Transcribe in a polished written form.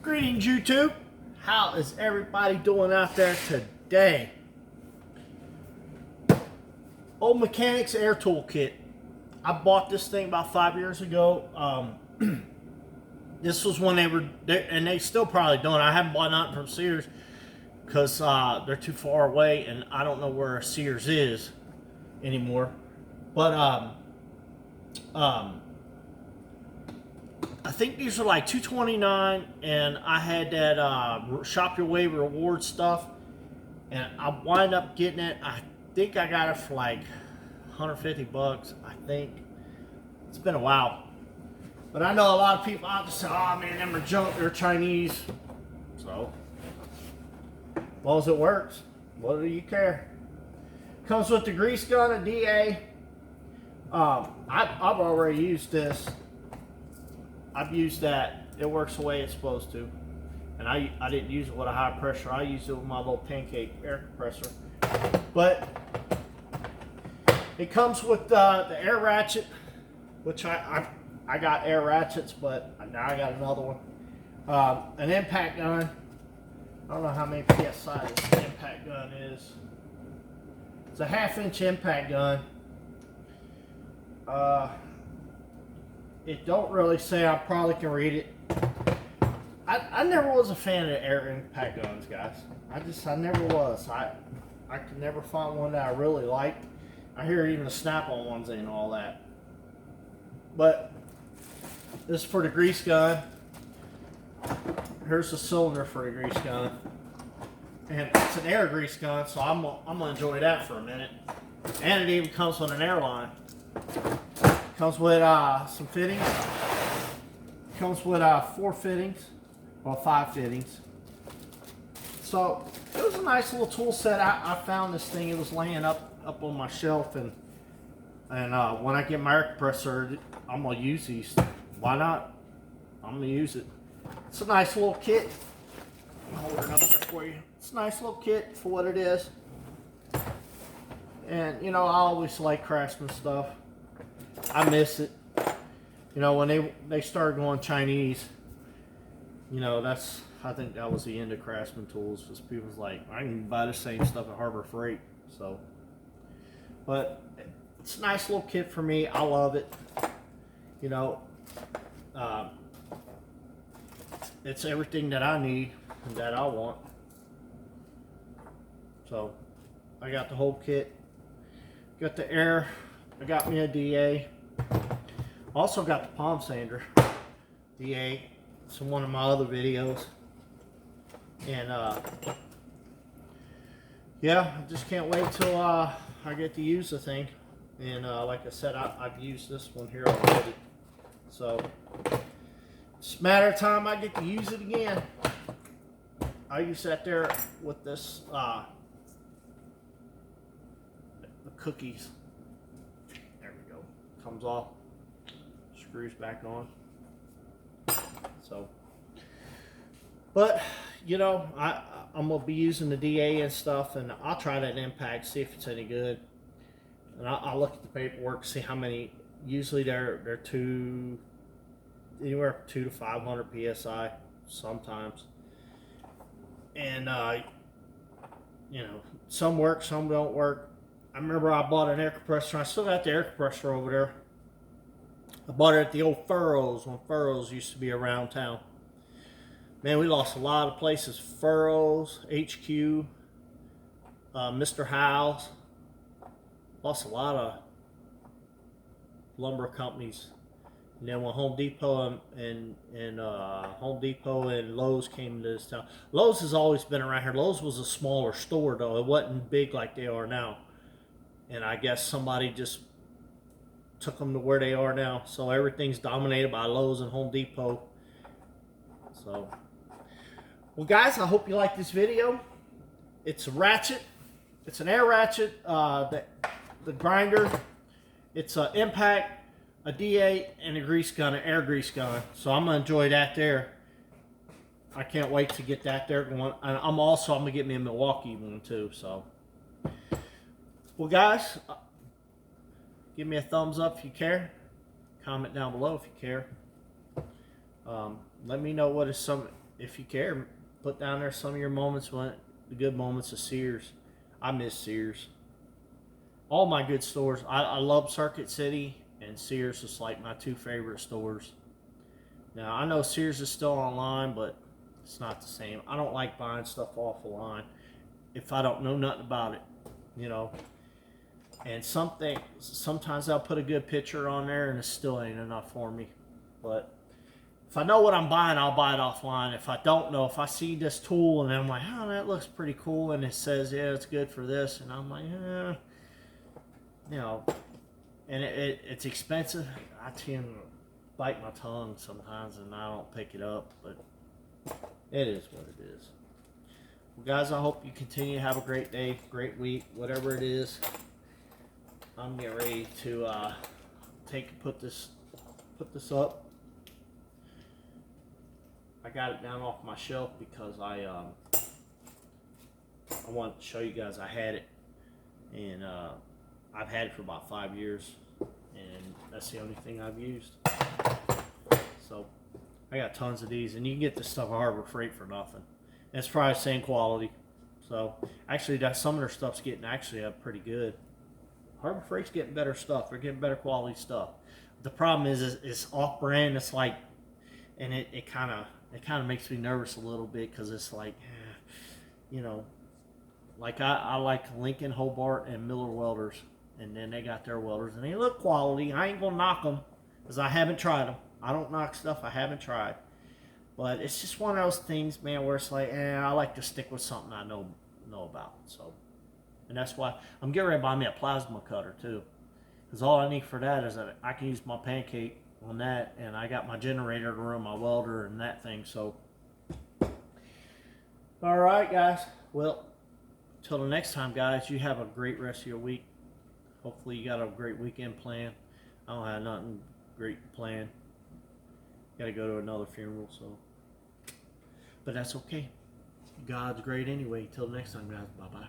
Greetings, YouTube. How is everybody doing out there today? Old Mechanics Air Tool Kit. I bought this thing about 5 years ago. This was when and they still probably don't. I haven't bought nothing from Sears because they're too far away, and I don't know where Sears is anymore. But I think these are like $2.29, and I had that Shop Your Way reward stuff, and I wind up getting it. I think I got it for like 150 bucks. I think it's been a while, but I know a lot of people out there say, "Oh man, them are junk. They're Chinese." So, as long as it works, what do you care? Comes with the grease gun, a DA. I've already used this. I've used that. It works the way it's supposed to. And I didn't use it with a high pressure. I used it with my little pancake air compressor. But it comes with the air ratchet, which I got air ratchets, but now I got another one. An impact gun. I don't know how many PSI this impact gun is. It's a 1/2 inch impact gun. It don't really say. I probably can read it. I never was a fan of air impact guns, guys. I never was. I could never find one that I really liked. I hear even the snap-on ones ain't all that. But this is for the grease gun. Here's the cylinder for the grease gun, and it's an air grease gun, so I'm gonna enjoy that for a minute. And it even comes with an airline. Comes with some fittings. Comes with 4 fittings, well 5 fittings. So it was a nice little tool set. I found this thing. It was laying up on my shelf, and when I get my air compressor, I'm gonna use these. Why not? I'm gonna use it. It's a nice little kit. I'll hold it up there for you. It's a nice little kit for what it is. And you know, I always like Craftsman stuff. I miss it. You know, when they started going Chinese, you know, I think that was the end of Craftsman tools, because people was like, I can buy the same stuff at Harbor Freight. So, but it's a nice little kit for me. I love it. You know, it's everything that I need and that I want. So, I got the whole kit. Got the air. I got me a DA. Also got the palm sander DA. It's in one of my other videos. And yeah, I just can't wait till I get to use the thing. And like I said, I've used this one here already. So it's a matter of time I get to use it again. I use that there with this the cookies. Comes off, screws back on. So, but you know, I'm gonna be using the DA and stuff, and I'll try that impact, see if it's any good. And I'll look at the paperwork, see how many. Usually they're anywhere from 200 to 500 psi sometimes. And you know, some work, some don't work. I remember I bought an air compressor. I still got the air compressor over there. I bought it at the old Furrows, when Furrows used to be around town. Man, we lost a lot of places. Furrows, HQ, Mr. Howes. Lost a lot of lumber companies. And then when Home Depot and Home Depot and Lowe's came into this town. Lowe's has always been around here. Lowe's was a smaller store though. It wasn't big like they are now. And I guess somebody just took them to where they are now. So everything's dominated by Lowe's and Home Depot. So, well guys, I hope you like this video. It's a ratchet. It's an air ratchet. The grinder. It's an impact, a DA, and a grease gun, an air grease gun. So I'm going to enjoy that there. I can't wait to get that there going. And I'm going to get me a Milwaukee one too. So. Well guys, give me a thumbs up if you care. Comment down below if you care. Let me know what is some if you care, put down there some of your moments, the good moments of Sears. I miss Sears. All my good stores. I love Circuit City, and Sears is like my two favorite stores. Now, I know Sears is still online, but it's not the same. I don't like buying stuff off the line if I don't know nothing about it, you know. And sometimes I'll put a good picture on there, and it still ain't enough for me. But if I know what I'm buying, I'll buy it offline. If I don't know, if I see this tool and I'm like, oh, that looks pretty cool, and it says, yeah, it's good for this, and I'm like, you know, and it's expensive, I tend to bite my tongue sometimes, and I don't pick it up, but it is what it is. Well, guys, I hope you continue to have a great day, great week, whatever it is. I'm getting ready to put this up. I got it down off my shelf because I wanted to show you guys I had it, and I've had it for about 5 years, and that's the only thing I've used. So I got tons of these, and you can get this stuff at Harbor Freight for nothing. And it's probably the same quality. So actually, some of their stuff's getting pretty good. Harbor Freight's getting better stuff. They're getting better quality stuff. The problem is it's off-brand. It's like, and it kind of makes me nervous a little bit because it's like, you know, like I like Lincoln, Hobart, and Miller welders, and then they got their welders, and they look quality. I ain't gonna knock them because I haven't tried them. I don't knock stuff I haven't tried, but it's just one of those things, man, where it's like, I like to stick with something I know about. So, and that's why I'm getting ready to buy me a plasma cutter too, because all I need for that is that I can use my pancake on that, and I got my generator to run my welder and that thing. So, all right, guys. Well, till the next time, guys. You have a great rest of your week. Hopefully, you got a great weekend planned. I don't have nothing great planned. Got to go to another funeral, so. But that's okay. God's great anyway. Till next time, guys. Bye-bye.